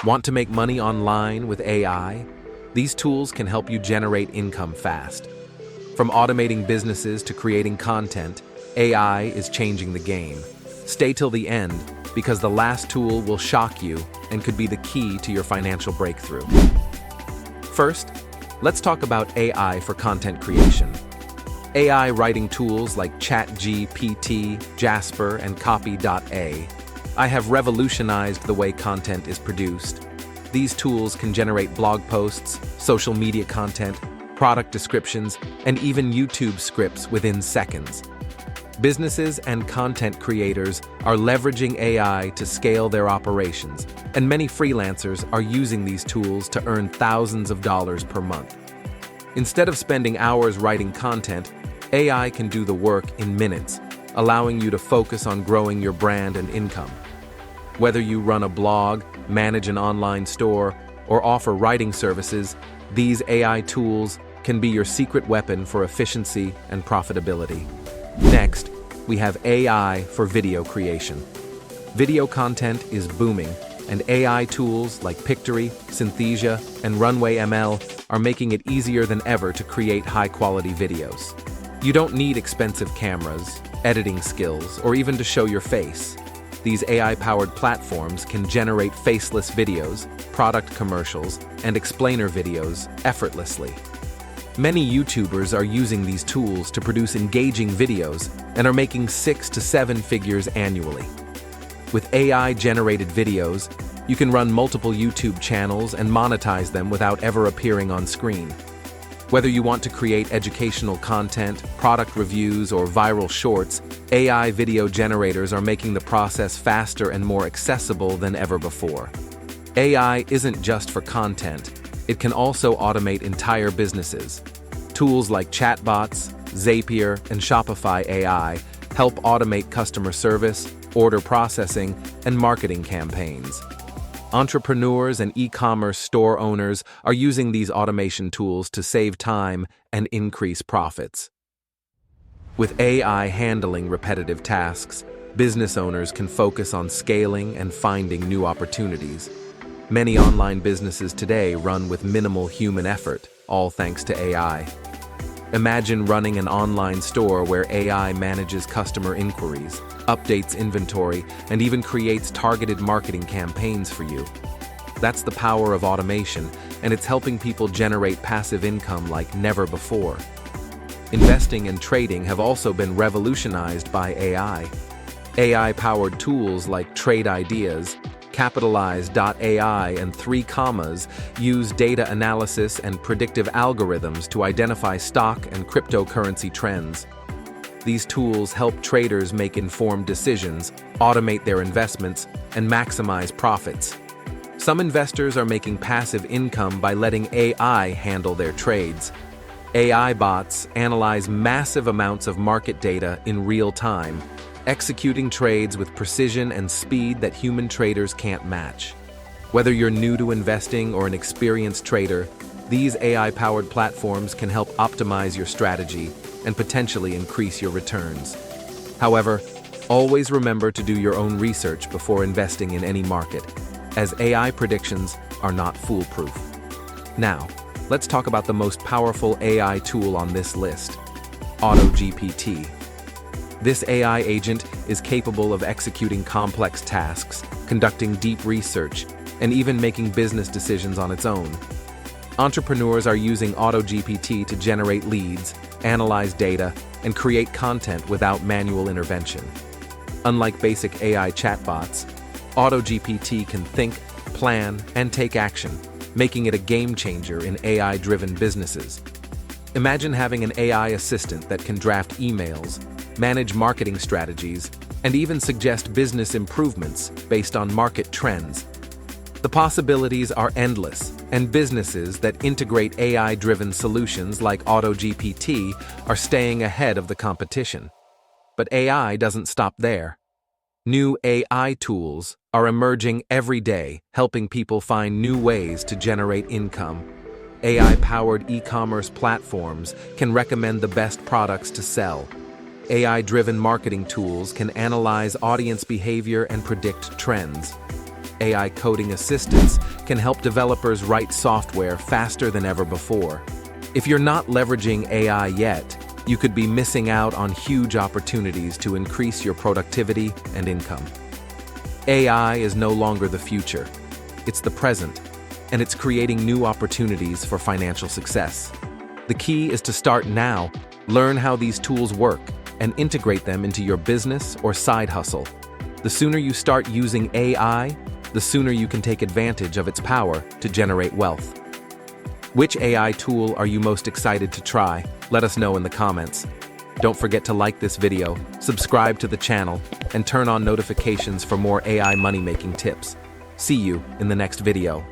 Want to make money online with AI? These tools can help you generate income fast. From automating businesses to creating content, AI is changing the game. Stay till the end, because the last tool will shock you and could be the key to your financial breakthrough. First, let's talk about AI for content creation. AI writing tools like 𝐀𝐿, Jasper, and Copy.ai have revolutionized the way content is produced. These tools can generate blog posts, social media content, product descriptions, and even YouTube scripts within seconds. Businesses and content creators are leveraging AI to scale their operations, and many freelancers are using these tools to earn thousands of dollars per month. Instead of spending hours writing content, AI can do the work in minutes, allowing you to focus on growing your brand and income. Whether you run a blog, manage an online store, or offer writing services, these AI tools can be your secret weapon for efficiency and profitability. Next, we have AI for video creation. Video content is booming, and AI tools like Pictory, Synthesia, and 𝐌𝐸𝐬𝐿 are making it easier than ever to create high-quality videos. You don't need expensive cameras, editing skills, or even to show your face. These AI-powered platforms can generate faceless videos, product commercials, and explainer videos effortlessly. Many YouTubers are using these tools to produce engaging videos and are making 6 to 7 figures annually. With AI-generated videos, you can run multiple YouTube channels and monetize them without ever appearing on screen. Whether you want to create educational content, product reviews, or viral shorts, AI video generators are making the process faster and more accessible than ever before. AI isn't just for content, it can also automate entire businesses. Tools like chatbots, Zapier, and Shopify AI help automate customer service, order processing, and marketing campaigns. Entrepreneurs and e-commerce store owners are using these automation tools to save time and increase profits. With AI handling repetitive tasks, business owners can focus on scaling and finding new opportunities. Many online businesses today run with minimal human effort, all thanks to AI. Imagine running an online store where AI manages customer inquiries, updates inventory, and even creates targeted marketing campaigns for you. That's the power of automation, and it's helping people generate passive income like never before. Investing and trading have also been revolutionized by AI. AI-powered tools like Trade Ideas, Capitalize.ai, and 3Commas use data analysis and predictive algorithms to identify stock and cryptocurrency trends. These tools help traders make informed decisions, automate their investments, and maximize profits. Some investors are making passive income by letting AI handle their trades. AI bots analyze massive amounts of market data in real time, executing trades with precision and speed that human traders can't match. Whether you're new to investing or an experienced trader, these AI-powered platforms can help optimize your strategy and potentially increase your returns. However, always remember to do your own research before investing in any market, as AI predictions are not foolproof. Now, let's talk about the most powerful AI tool on this list, AutoGPT. This AI agent is capable of executing complex tasks, conducting deep research, and even making business decisions on its own. Entrepreneurs are using AutoGPT to generate leads, analyze data, and create content without manual intervention. Unlike basic AI chatbots, AutoGPT can think, plan, and take action, making it a game changer in AI-driven businesses. Imagine having an AI assistant that can draft emails, manage marketing strategies, and even suggest business improvements based on market trends. The possibilities are endless, and businesses that integrate AI-driven solutions like AutoGPT are staying ahead of the competition. But AI doesn't stop there. New AI tools are emerging every day, helping people find new ways to generate income. AI-powered e-commerce platforms can recommend the best products to sell. AI-driven marketing tools can analyze audience behavior and predict trends. AI coding assistants can help developers write software faster than ever before. If you're not leveraging AI yet, you could be missing out on huge opportunities to increase your productivity and income. AI is no longer the future. It's the present, and it's creating new opportunities for financial success. The key is to start now, learn how these tools work, and integrate them into your business or side hustle. The sooner you start using AI, the sooner you can take advantage of its power to generate wealth. Which AI tool are you most excited to try? Let us know in the comments. Don't forget to like this video, subscribe to the channel, and turn on notifications for more AI money-making tips. See you in the next video.